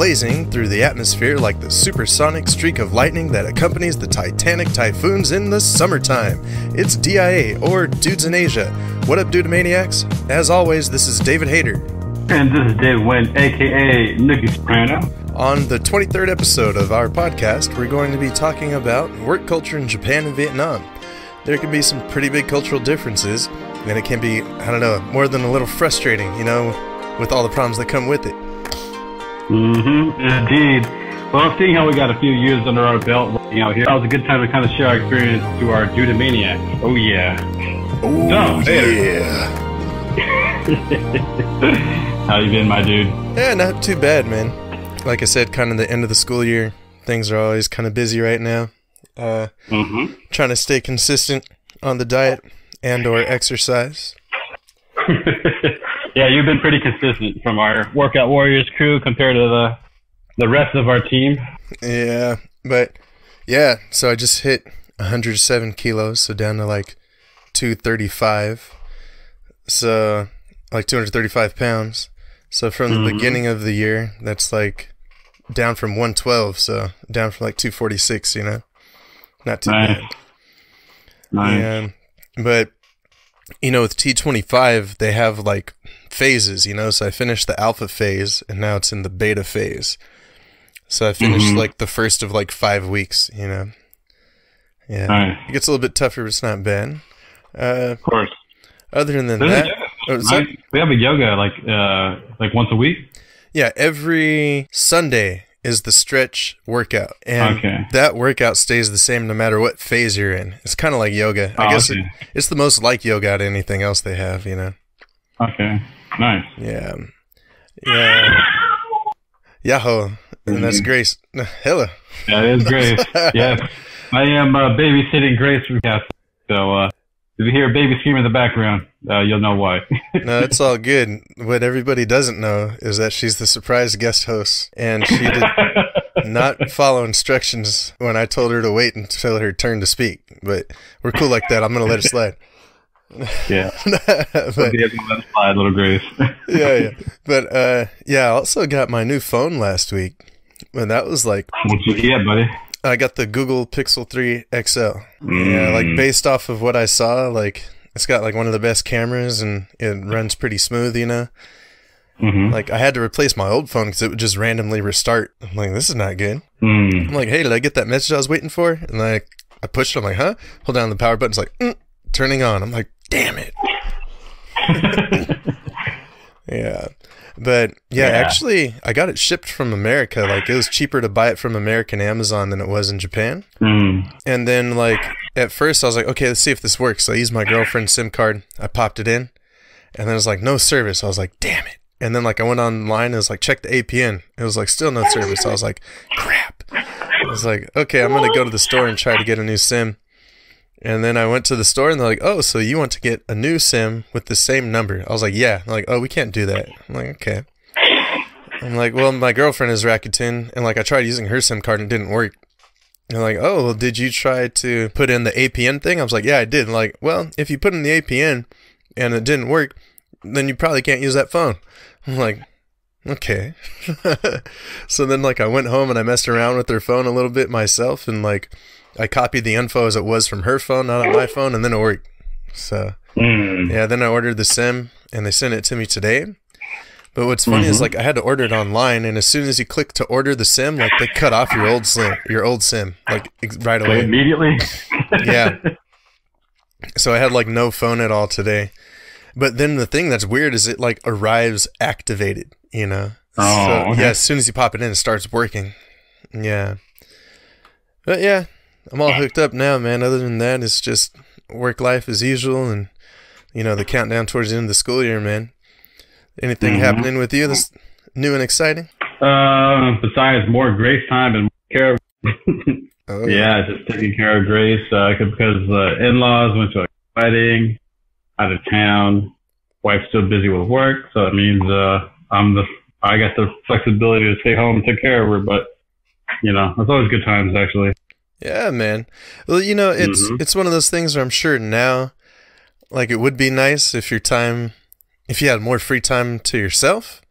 blazing through the atmosphere like the supersonic streak of lightning that accompanies the titanic typhoons in the summertime. It's DIA, or Dudes in Asia. What up, Dudemaniacs? As always, this is David Hayter. And this is Dave Wynn, a.k.a. Nookie Soprano. On the 23rd episode of our podcast, we're going to be talking about work culture in Japan and Vietnam. There can be some pretty big cultural differences, and it can be, I don't know, more than a little frustrating, you know, with all the problems that come with it. Indeed. Well, seeing how we got a few years under our belt working out here, that was a good time to kind of share our experience to our Dudemaniacs. Oh, yeah. Oh, so, yeah. How you been, my dude? Yeah, not too bad, man. Like I said, kind of the end of the school year. Things are always kind of busy right now. Trying to stay consistent on the diet and or exercise. Yeah, you've been pretty consistent from our Workout Warriors crew compared to the rest of our team. Yeah, but yeah, so I just hit 107 kilos, so down to like 235. So like 235 pounds. So from the beginning of the year, that's like down from 112, so down from like 246, you know? Not too bad. Nice. Yeah, but you know, with T25, they have like phases, you know, so I finished the alpha phase and now it's in the beta phase. So I finished like the first of like 5 weeks, you know. Yeah. Nice. It gets a little bit tougher, but it's not bad. Of course. Other than that, we have a yoga like once a week. Yeah, every Sunday is the stretch workout, and that workout stays the same no matter what phase you're in. It's kind of like yoga. I guess it's the most like yoga out of anything else they have, you know. Okay, nice. Yeah, yeah. Yahoo, and that's Grace. Hello. Yeah, it is Grace. Yes, I am babysitting Grace from Castle. So if you hear a baby scream in the background, you'll know why. No, it's all good. What everybody doesn't know is that she's the surprise guest host, and she did not follow instructions when I told her to wait until her turn to speak. But we're cool like that. I'm going to let it slide. Yeah. But, let it slide, little Grace. yeah. But, yeah, I also got my new phone last week. And that was like... What'd you get, buddy? I got the Google Pixel 3 XL. Yeah, like based off of what I saw, like it's got like one of the best cameras and it runs pretty smooth, you know? Like I had to replace my old phone because it would just randomly restart. I'm like, this is not good. I'm like, hey, did I get that message I was waiting for? And then I pushed it. I'm like, huh? Hold down the power button. It's like, turning on. I'm like, damn it. Yeah. But yeah, actually, I got it shipped from America. Like, it was cheaper to buy it from American Amazon than it was in Japan. And then, like, at first, I was like, okay, let's see if this works. So I used my girlfriend's SIM card. I popped it in, and then it was like, no service. I was like, damn it. And then, like, I went online, and it was like, check the APN. It was like, still no service. I was like, crap. I was like, okay, I'm going to go to the store and try to get a new SIM. And then I went to the store and they're like, oh, so you want to get a new SIM with the same number? I was like, yeah. They're like, oh, we can't do that. I'm like, okay. I'm like, well, my girlfriend is Rakuten, and like I tried using her SIM card and it didn't work. And they're like, oh, well, did you try to put in the APN thing? I was like, yeah, I did. And like, well, if you put in the APN and it didn't work, then you probably can't use that phone. I'm like, okay. So then like I went home and I messed around with her phone a little bit myself, and like I copied the info as it was from her phone, not on my phone, and then it worked. So, yeah, then I ordered the SIM, and they sent it to me today. But what's funny is, like, I had to order it online, and as soon as you click to order the SIM, like, they cut off your old SIM, like, right away. Immediately? Yeah. So I had, like, no phone at all today. But then the thing that's weird is it, like, arrives activated, you know? Oh, so, okay. Yeah, as soon as you pop it in, it starts working. Yeah. But, yeah. I'm all hooked up now, man. Other than that, it's just work life as usual, and you know, the countdown towards the end of the school year, man. Anything happening with you that's new and exciting? Besides more Grace time and more care of yeah, just taking care of Grace because in-laws went to a wedding out of town. Wife's still busy with work, so it means I got the flexibility to stay home and take care of her. But you know, it's always good times, actually. Yeah, man. Well, you know, it's one of those things where I'm sure now, like, it would be nice if you had more free time to yourself.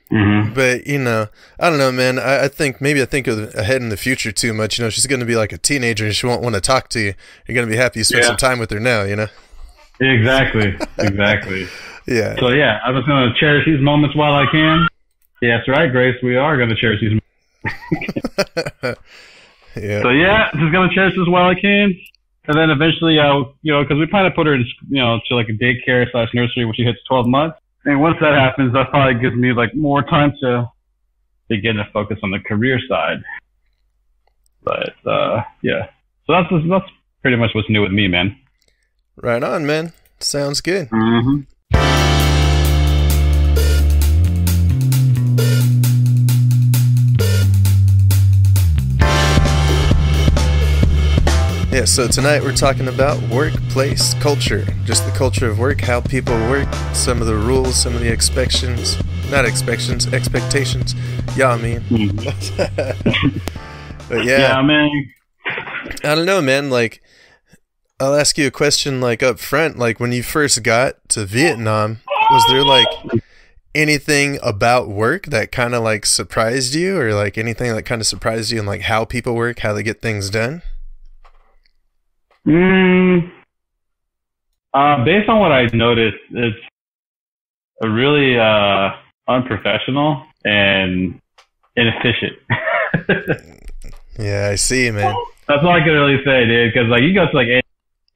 But, you know, I don't know, man. I think maybe I think ahead in the future too much. You know, she's going to be like a teenager and she won't want to talk to you. You're going to be happy you spent some time with her now, you know? Exactly. Yeah. So, yeah, I'm just going to cherish these moments while I can. Yeah, that's right, Grace. We are going to cherish these moments. Yeah. So, yeah, just going to cherish this while I can. And then eventually, you know, because we plan to put her in, you know, to like a daycare / nursery when she hits 12 months. And once that happens, that probably gives me like more time to begin to focus on the career side. But yeah, so that's pretty much what's new with me, man. Right on, man. Sounds good. Yeah, so tonight we're talking about workplace culture, just the culture of work, how people work, some of the rules, some of the expectations. Yeah, I mean. But yeah, man. I don't know, man. Like, I'll ask you a question, like up front. Like, when you first got to Vietnam, was there like anything about work that kind of like surprised you, or like anything that kind of surprised you in like how people work, how they get things done? Based on what I noticed, it's a really unprofessional and inefficient. Yeah, I see, man. That's all I can really say, dude. Because like you go to like any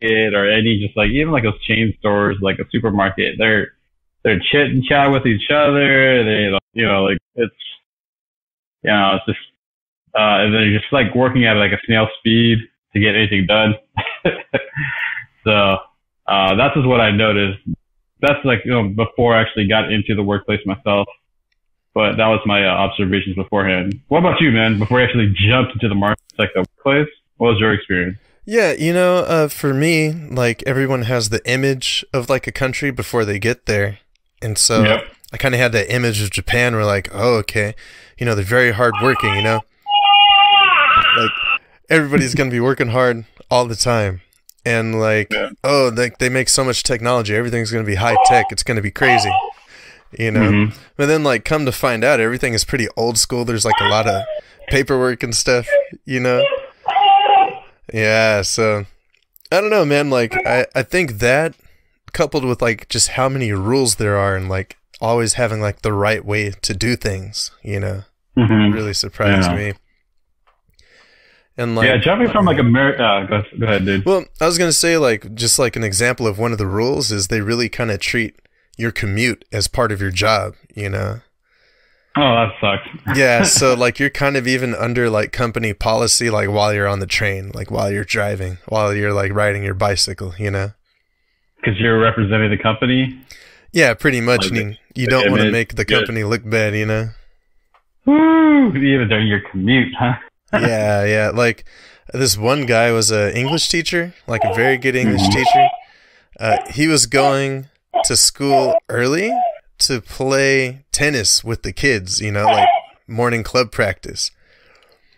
kid or any just like even like those chain stores, like a supermarket, they're chit and chat with each other. They, you know, like it's, you know, it's just and they're just like working at like a snail speed to get anything done. So that's just what I noticed. That's like, you know, before I actually got into the workplace myself. But that was my observations beforehand. What about you, man? Before you actually jumped into the market, like the workplace, what was your experience? Yeah, you know, for me, like everyone has the image of like a country before they get there. And so I kind of had that image of Japan where like, oh, okay, you know, they're very hardworking, you know? Like everybody's going to be working hard all the time. And like, oh, they make so much technology. Everything's going to be high tech. It's going to be crazy, you know? But then like come to find out, everything is pretty old school. There's like a lot of paperwork and stuff, you know? Yeah. So I don't know, man. Like I think that coupled with like just how many rules there are and like always having like the right way to do things, you know, really surprised me. And like, jumping from like America. Go ahead, dude. Well, I was gonna say like just like an example of one of the rules is they really kind of treat your commute as part of your job, you know. Oh, that sucks. Yeah, so like you're kind of even under like company policy, like while you're on the train, like while you're driving, while you're like riding your bicycle, you know. Because you're representing the company. Yeah, pretty much. Like I mean, you don't want to make the company look bad, you know. Woo! Even during your commute, huh? Yeah. Like this one guy was a English teacher, like a very good English teacher. He was going to school early to play tennis with the kids, you know, like morning club practice.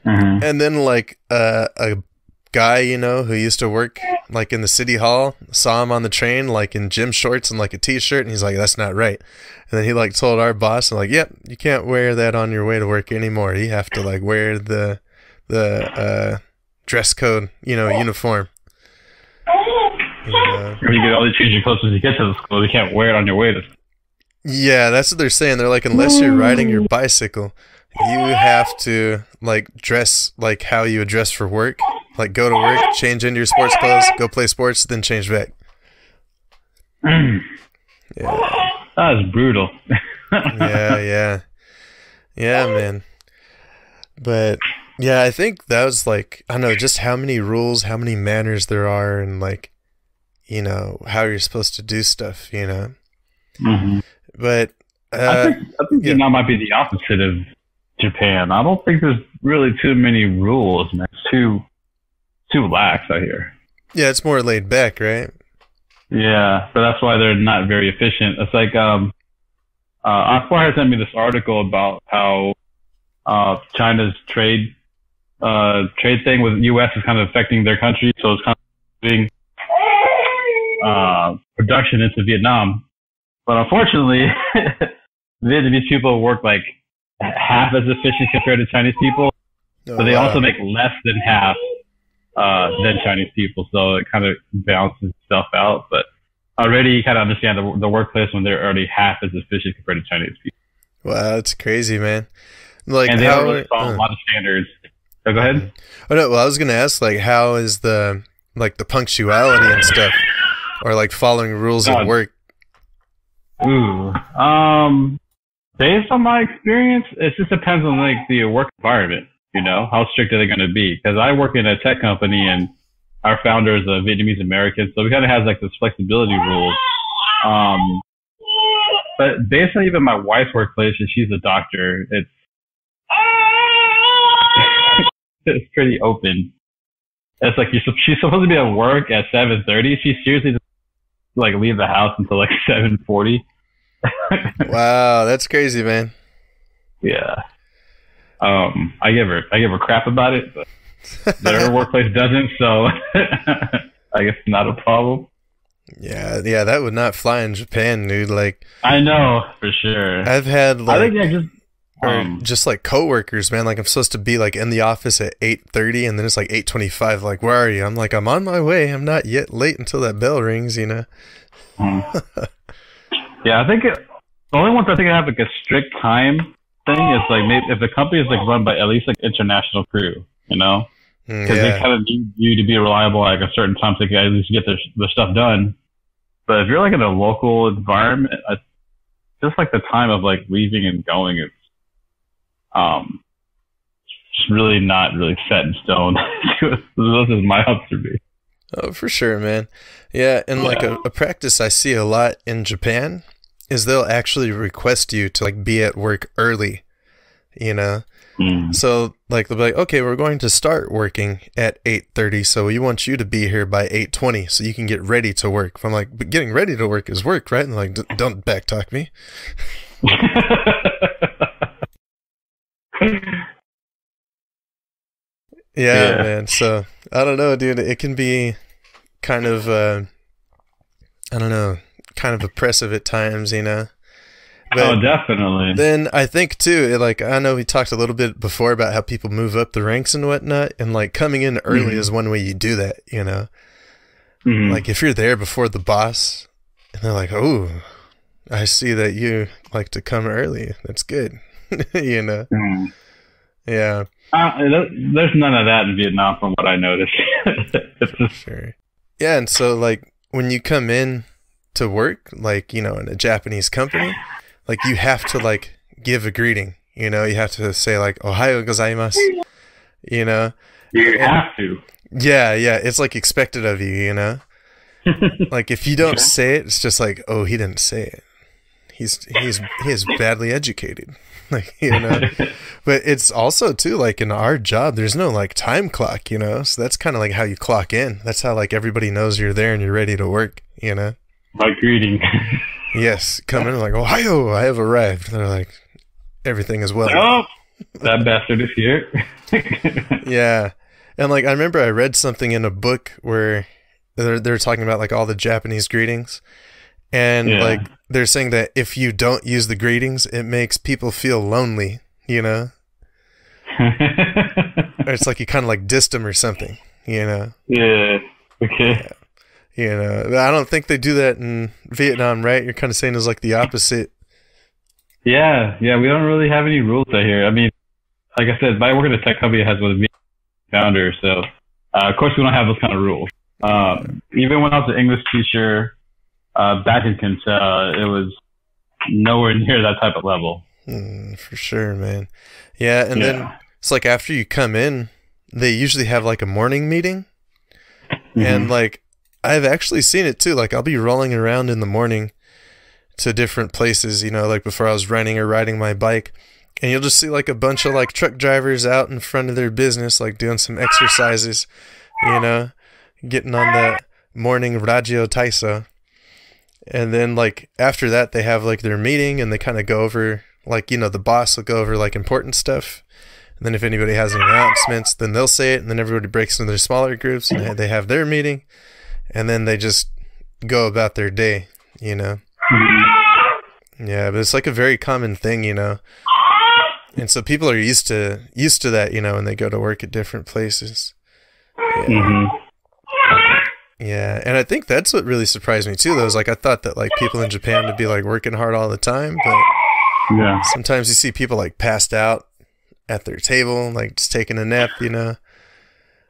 And then like a guy, you know, who used to work like in the city hall saw him on the train like in gym shorts and like a t-shirt, and he's like, that's not right. And then he like told our boss, and like, yep, you can't wear that on your way to work anymore. You have to like wear the dress code, you know, uniform. You get all the change your clothes as you get to the school. You can't wear it on your way to school. Yeah, that's what they're saying. They're like, unless you're riding your bicycle, you have to like dress like how you would dress for work. Like go to work, change into your sports clothes, go play sports, then change back. Yeah. That was brutal. Yeah, man. But yeah, I think that was like, I don't know, just how many rules, how many manners there are, and like, you know, how you're supposed to do stuff, you know. But I think Vietnam might be the opposite of Japan. I don't think there's really too many rules, man. It's too lax out here. Yeah, it's more laid back, right? Yeah, but that's why they're not very efficient. It's like Akbar had sent me this article about how China's trade thing with the U.S. is kind of affecting their country, so it's kind of moving production into Vietnam. But unfortunately, Vietnamese people work like half as efficient compared to Chinese people, but they also make less than half than Chinese people. So it kind of balances itself out. But already you kind of understand the workplace when they're already half as efficient compared to Chinese people. Wow, that's crazy, man. Like, and they don't really follow a lot of standards. So go ahead. Oh no, well, I was gonna ask, like, how is the punctuality and stuff, or like following rules at work? Ooh, based on my experience, it just depends on like the work environment. You know, how strict are they going to be? Because I work in a tech company and our founder is a Vietnamese American, so we kind of have like this flexibility rules. But based on even my wife's workplace, and she's a doctor, it's pretty open. It's like she's supposed to be at work at 7:30. She seriously just like leave the house until like 7:40. Wow, that's crazy, man. Yeah. I give her crap about it, but their workplace doesn't, so I guess not a problem. Yeah, that would not fly in Japan, dude. Like, I know for sure. I've had like, I think just like coworkers, man. Like, I'm supposed to be like in the office at 8:30, and then it's like 8:25. Like, where are you? I'm like, I'm on my way. I'm not yet late until that bell rings, you know. Yeah, I think the only ones I think I have like a strict time thing is like maybe if the company is like run by at least like international crew, you know, because they kind of need you to be reliable at like a certain time so they can at least get their stuff done. But if you're like in a local environment, just like the time of like leaving and going, it's really not really set in stone. This is my observation. Oh, for sure, man. Yeah, and like a practice I see a lot in Japan is they'll actually request you to like be at work early, you know? So like they'll be like, okay, we're going to start working at 8:30, so we want you to be here by 8:20 so you can get ready to work. I'm like, but getting ready to work is work, right? And they're like, don't backtalk me. Yeah, man. So I don't know, dude. It can be kind of, I don't know, kind of oppressive at times, you know. But definitely. Then I think too, like, I know we talked a little bit before about how people move up the ranks and whatnot, and like coming in early is one way you do that, you know. Like if you're there before the boss, and they're like, "Oh, I see that you like to come early. That's good," you know. Yeah. There's none of that in Vietnam, from what I noticed. Sure. Yeah, and so like when you come in to work, like, you know, in a Japanese company, like you have to like give a greeting, you know, you have to say like "Ohayo gozaimasu," you know. You have to. Yeah, it's like expected of you, you know. Like if you don't say it, it's just like, oh, he didn't say it. He is badly educated. Like, you know. But it's also too like in our job, there's no like time clock, you know. So that's kind of like how you clock in. That's how like everybody knows you're there and you're ready to work, you know. By greeting. Yes, come in like, "Ohayo, I have arrived." They're like, everything is well. Oh, that bastard is here. Yeah. And like I remember I read something in a book where they're talking about like all the Japanese greetings, and like they're saying that if you don't use the greetings, it makes people feel lonely, you know. Or it's like you kind of like dissed them or something, you know. Yeah. Okay. Yeah. You know, I don't think they do that in Vietnam, right? You're kind of saying it's like the opposite. Yeah, we don't really have any rules out here. I mean, like I said, I work at a tech company that has one of the founders, so of course we don't have those kind of rules. Even when I was an English teacher back in Kansas, it was nowhere near that type of level. For sure, man. Yeah, and then it's like after you come in, they usually have like a morning meeting, and like I've actually seen it too. Like I'll be rolling around in the morning to different places, you know, like before I was running or riding my bike, and you'll just see like a bunch of like truck drivers out in front of their business, like doing some exercises, you know, getting on that morning radio taiso. And then like after that, they have like their meeting and they kind of go over, like, you know, the boss will go over like important stuff. And then if anybody has any announcements, then they'll say it. And then everybody breaks into their smaller groups and they have their meeting. And then they just go about their day, you know. Yeah, but it's like a very common thing, you know. And so people are used to that, you know, when they go to work at different places. Yeah. Mm-hmm. Yeah, and I think that's what really surprised me too, though. Is like I thought that like people in Japan would be like working hard all the time, but yeah, sometimes you see people like passed out at their table, like just taking a nap, you know.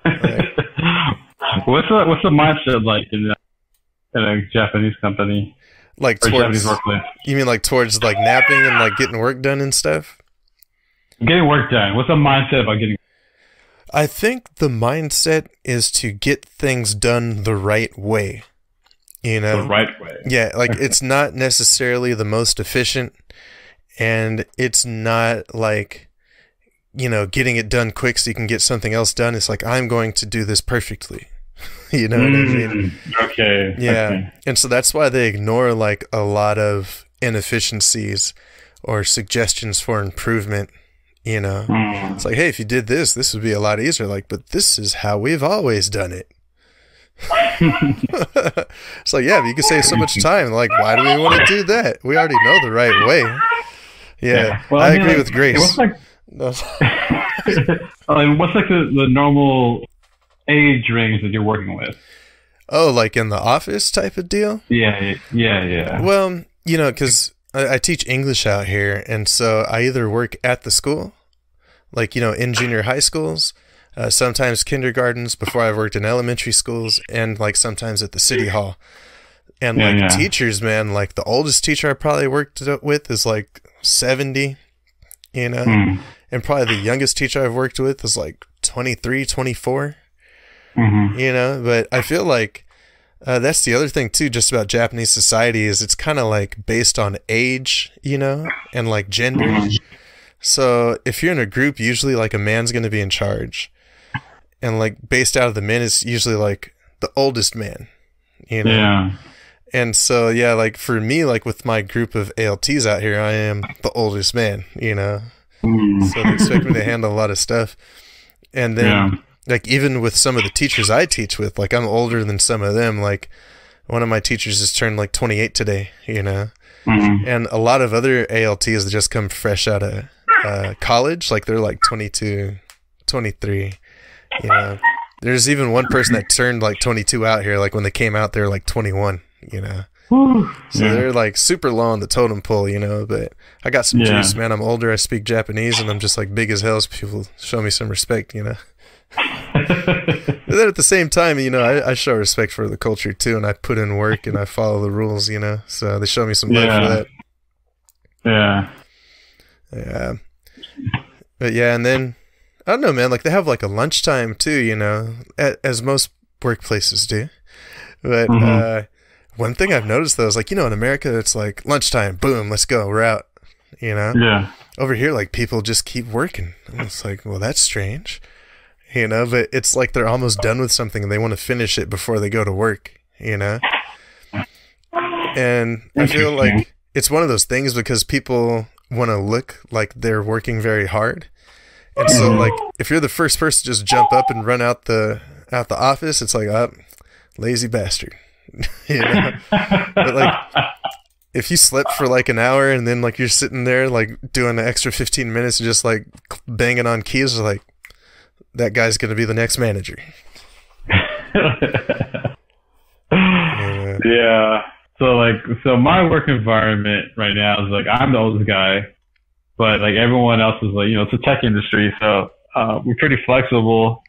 Like, what's the mindset like in a Japanese company? Like towards, you mean like towards like napping and like getting work done and stuff? Getting work done. What's the mindset about getting? I think the mindset is to get things done the right way. You know? The right way. Yeah, like it's not necessarily the most efficient, and it's not like, you know, getting it done quick so you can get something else done. It's like, I'm going to do this perfectly. You know what I mean? Okay. Yeah. Okay. And so that's why they ignore like a lot of inefficiencies or suggestions for improvement. You know, it's like, hey, if you did this, this would be a lot easier. Like, but this is how we've always done it. It's like, yeah, but you can save so much time. Like, why do we want to do that? We already know the right way. Yeah, well, I agree with Grace. What's like, what's like the normal age range that you're working with? Oh, like in the office type of deal? Yeah. Well, you know, because I teach English out here, and so I either work at the school, like, you know, in junior high schools, sometimes kindergartens before I've worked in elementary schools, and like sometimes at the city hall. And like teachers, man, like the oldest teacher I probably worked with is like 70, you know, and probably the youngest teacher I've worked with is like 23, 24, you know, but I feel like that's the other thing too, just about Japanese society, is it's kind of like based on age, you know, and like gender. So if you're in a group, usually like a man's going to be in charge, and like based out of the men is usually like the oldest man, you know? Yeah. And so, yeah, like for me, like with my group of ALTs out here, I am the oldest man, you know, so they expect me to handle a lot of stuff. And then like even with some of the teachers I teach with, like I'm older than some of them. Like one of my teachers has turned like 28 today, you know, and a lot of other ALTs that just come fresh out of college, like they're like 22, 23, you know. There's even one person that turned like 22 out here. Like when they came out, they're like 21, you know. So they're like super low on the totem pole, you know, but I got some juice, man. I'm older, I speak Japanese, and I'm just like big as hell, so people show me some respect, you know. But then at the same time, you know, I show respect for the culture too, and I put in work and I follow the rules, you know, so they show me some love for that. Yeah. But yeah, and then I don't know, man, like they have like a lunchtime too, you know, as most workplaces do. But one thing I've noticed though is like, you know, in America it's like lunchtime, boom, let's go, we're out, you know. Over here, like people just keep working, and it's like, well, that's strange. You know, but it's like they're almost done with something and they want to finish it before they go to work, you know? And I feel like it's one of those things because people want to look like they're working very hard. And so, like, if you're the first person to just jump up and run out the office, it's like, oh, lazy bastard. You know? But, like, if you slept for, like, an hour and then, like, you're sitting there, like, doing an extra 15 minutes and just, like, banging on keys, like, that guy's going to be the next manager. Yeah. So my work environment right now is like, I'm the oldest guy, but like everyone else is like, you know, it's a tech industry. So, we're pretty flexible.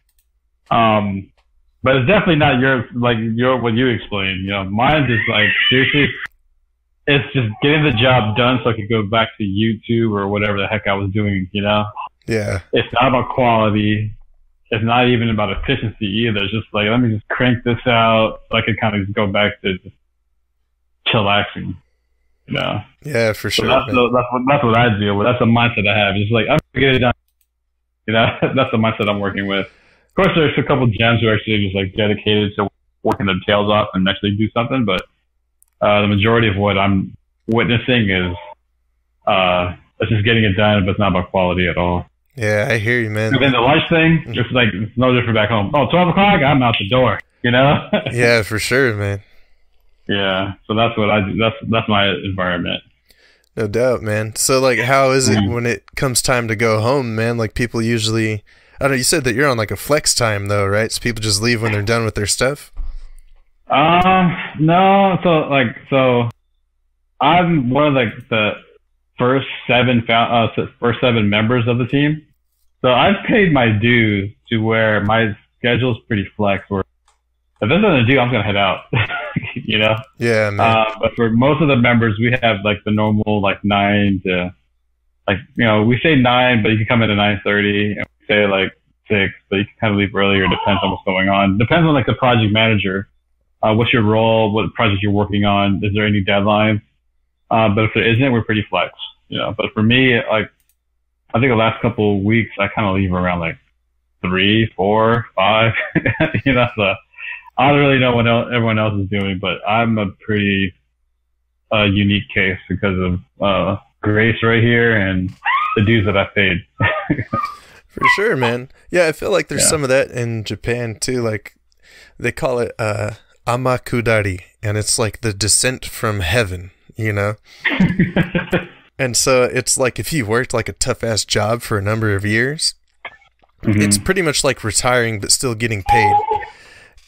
But it's definitely not what you explained, you know, mine is like, seriously, it's just getting the job done so I could go back to YouTube or whatever the heck I was doing, you know? Yeah. It's not about quality. It's not even about efficiency either. It's just like, let me just crank this out so I can kind of just go back to just chillaxing, you know? Yeah, for sure. So that's what I deal with. That's the mindset I have. It's like, I'm going to get it done. You know, that's the mindset I'm working with. Of course, there's a couple of gems who are actually just like dedicated to working their tails off and actually do something, but the majority of what I'm witnessing is it's just getting it done, but it's not about quality at all. Yeah, I hear you, man. And then the lunch thing, it's like, it's no different back home. Oh, 12 o'clock, I'm out the door, you know? Yeah, for sure, man. Yeah, so that's what I do. That's my environment. No doubt, man. So, like, how is it when it comes time to go home, man? Like, people usually, I don't know, you said that you're on, like, a flex time, though, right? So people just leave when they're done with their stuff? No. So I'm one of, like, the first seven members of the team. So I've paid my dues to where my schedule's pretty flex, where if there's nothing to do, I'm going to head out, you know? Yeah, man. But for most of the members, we have like the normal, like 9 to, like, you know, we say 9, but you can come in at 9:30, and we say like 6, but you can kind of leave earlier. Depends on what's going on. Depends on like the project manager. What's your role? What project you're working on? Is there any deadlines? But if there isn't, we're pretty flex, you know? But for me, like, I think the last couple of weeks, I kind of leave around like 3, 4, 5, you know, so I don't really know what everyone else is doing, but I'm a pretty unique case because of Grace right here and the dues that I paid. For sure, man. Yeah, I feel like there's some of that in Japan too. Like, they call it amakudari, and it's like the descent from heaven, you know? And so it's like if you worked like a tough-ass job for a number of years, it's pretty much like retiring but still getting paid.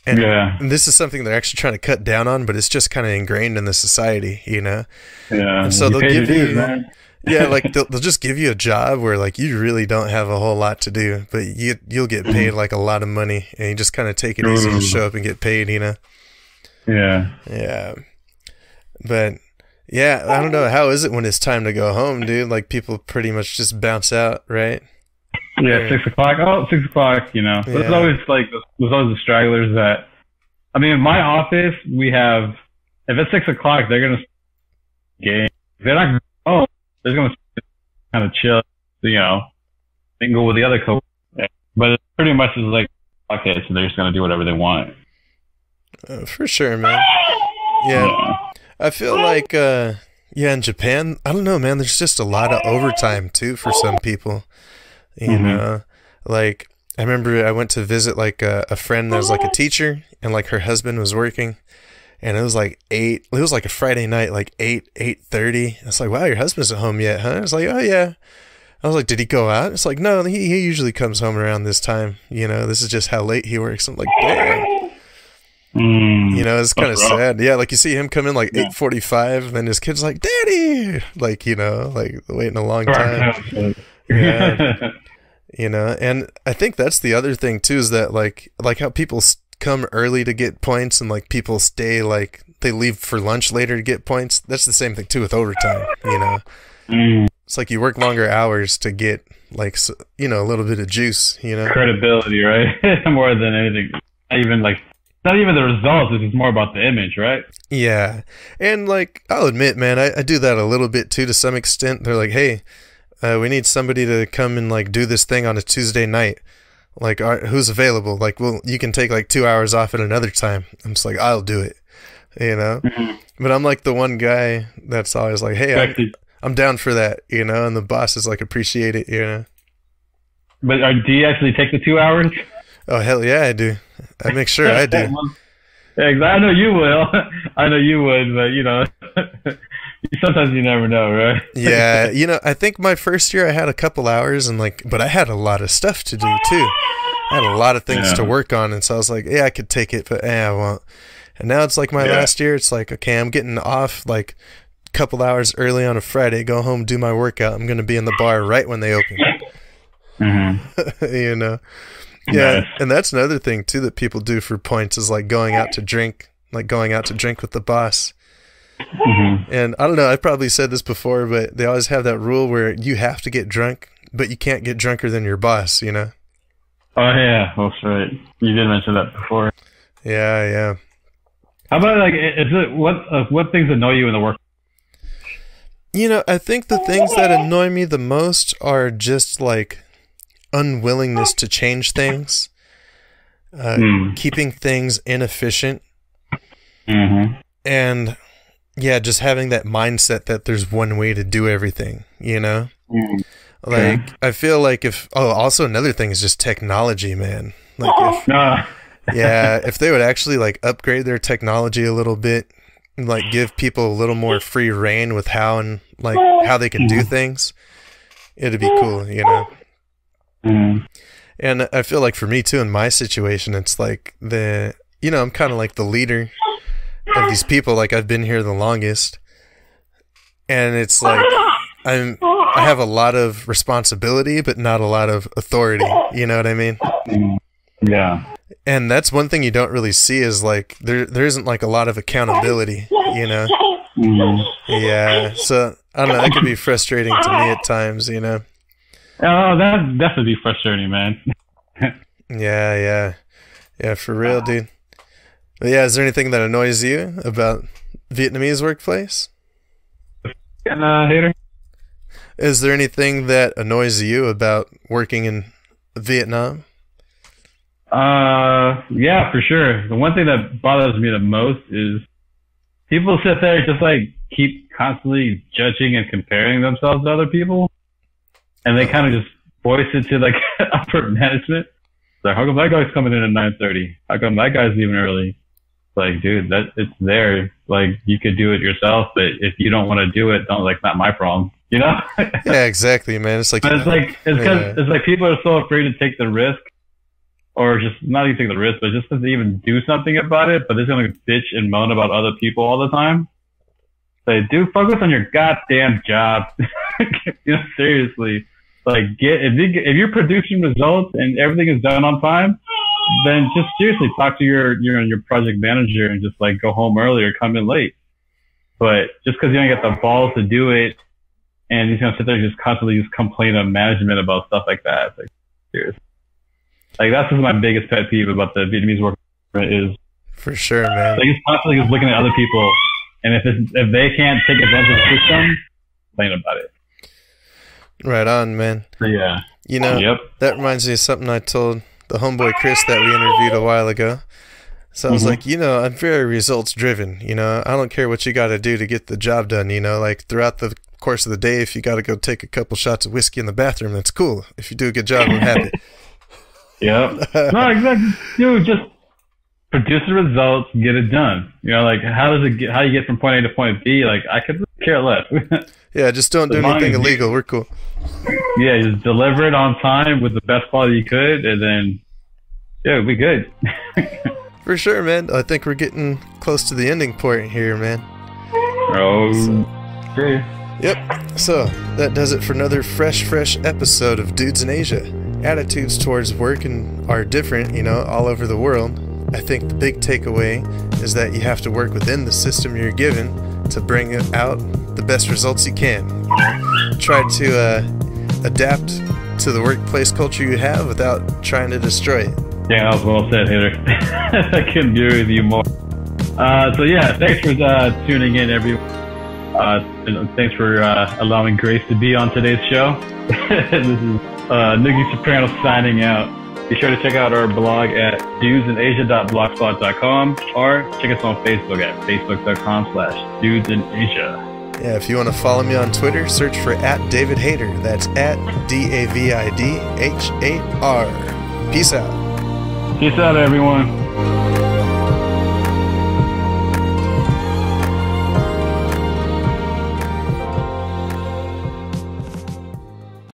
And this is something they're actually trying to cut down on, but it's just kind of ingrained in the society, you know? Yeah. And so they'll give you, man. yeah, like they'll just give you a job where like you really don't have a whole lot to do, but you'll get paid like a lot of money, and you just kind of take it easy and show up and get paid, you know? Yeah. Yeah. But yeah, I don't know. How is it when it's time to go home, dude? Like, people pretty much just bounce out, right? Yeah, 6 o'clock. Oh, 6 o'clock, you know. There's always the stragglers that, I mean, in my office, we have, if it's 6 o'clock, they're going to game. They're not, they're going to kind of chill, you know, they can go with the other coach. But it pretty much is like, okay, so they're just going to do whatever they want. For sure, man. Yeah. I feel like, in Japan, I don't know, man, there's just a lot of overtime, too, for some people. You know, like, I remember I went to visit, like, a friend that was, like, a teacher, and, like, her husband was working, and it was, like, 8, it was, like, a Friday night, like, 8:30. It's like, wow, your husband's at home yet, huh? I was like, oh, yeah. I was like, did he go out? It's like, no, he usually comes home around this time, you know, this is just how late he works. I'm like, damn. You know, it's kind of sad. Yeah, like, you see him come in, like, 8:45, and then his kid's like, Daddy! Like, you know, like, waiting a long time. Yeah. You know, and I think that's the other thing too, is that like how people come early to get points, and like people stay, like they leave for lunch later to get points. That's the same thing too with overtime, you know. It's like you work longer hours to get, like, you know, a little bit of juice, you know. Credibility, right? More than anything. Not even the results, it's just more about the image, right? Yeah. And like, I'll admit, man, I do that a little bit too, to some extent. They're like, hey, we need somebody to come and like do this thing on a Tuesday night. Like, who's available? Like, well, you can take like 2 hours off at another time. I'm just like, I'll do it, you know? But I'm like the one guy that's always like, hey, I'm down for that, you know? And the bosses like appreciate it, you know? But do you actually take the 2 hours? Oh, hell yeah, I do. I make sure I do. Yeah, I know you will. I know you would, but you know, sometimes you never know, right? Yeah, you know, I think my first year I had a couple hours, and like, but I had a lot of stuff to do too. I had a lot of things to work on, and so I was like, yeah, I could take it, but I won't. And now it's like my last year. It's like, okay, I'm getting off like a couple hours early on a Friday, go home, do my workout. I'm going to be in the bar right when they open. You know? Yeah, nice. And that's another thing too that people do for points, is like going out to drink with the boss. And I don't know, I've probably said this before, but they always have that rule where you have to get drunk, but you can't get drunker than your boss, you know? Oh yeah, that's right. You did mention that before. Yeah. How about, like, what things annoy you in the work? You know, I think the things that annoy me the most are just like unwillingness to change things, keeping things inefficient, and just having that mindset that there's one way to do everything, you know? Like, I feel like also another thing is just technology, man. Like, if they would actually like upgrade their technology a little bit, like give people a little more free reign with how and like how they can do things, it'd be cool, you know. And I feel like for me too, in my situation, it's like I'm kind of like the leader of these people. Like I've been here the longest, and it's like I have a lot of responsibility, but not a lot of authority. You know what I mean? Yeah. And that's one thing you don't really see is like there isn't like a lot of accountability. You know? Yeah. So I don't know. That could be frustrating to me at times. You know? Oh, that'd definitely be frustrating, man. Yeah, for real, dude. But yeah, is there anything that annoys you about Vietnamese workplace? Hater? Is there anything that annoys you about working in Vietnam? Yeah, for sure. The one thing that bothers me the most is people sit there and just like keep constantly judging and comparing themselves to other people. And they kind of just voice it to like upper management. Like, how come that guy's coming in at 9:30? How come that guy's leaving early? Like, dude, it's there. Like, you could do it yourself, but if you don't want to do it, not my problem. You know? Yeah, exactly, man. It's like, but it's like people are so afraid to take the risk, or just not even take the risk, but just to even do something about it. But they're gonna bitch and moan about other people all the time. Say, dude, focus on your goddamn job. You know, seriously. Like, if you're producing results and everything is done on time, then just seriously talk to your project manager and just like go home early or come in late. But just because you don't get the balls to do it, and he's gonna sit there and just constantly just complain to management about stuff like that. It's like, seriously. Like, that's just my biggest pet peeve about the Vietnamese work is. For sure, man. Like, he's constantly just looking at other people, and if they can't take advantage of the system, complain about it. Right on, man. Yeah. You know, That reminds me of something I told the homeboy Chris that we interviewed a while ago. So I was like, I'm very results driven. You know, I don't care what you got to do to get the job done. You know, like throughout the course of the day, if you got to go take a couple shots of whiskey in the bathroom, that's cool. If you do a good job, I'm happy. No, exactly. Dude, just produce the results, get it done. You know, like how you get from point A to point B? Like, I could care less. Yeah, just don't do anything illegal. We're cool. Yeah, just deliver it on time with the best quality you could, and then, yeah, we good. For sure, man. I think we're getting close to the ending point here, man. Okay. Yep. So, that does it for another fresh episode of Dudes in Asia. Attitudes towards work are different, all over the world. I think the big takeaway is that you have to work within the system you're given to bring out the best results you can. Try to adapt to the workplace culture you have without trying to destroy it. Yeah, that was well said, Hater. I couldn't agree with you more. So yeah, thanks for tuning in, everyone. And thanks for allowing Grace to be on today's show. This is Noogie Soprano signing out. Be sure to check out our blog at dudesinasia.blogspot.com or check us on Facebook at facebook.com/dudesinasia. Yeah, if you want to follow me on Twitter, search for @DavidHater. That's @DavidHar. Peace out. Peace out, everyone.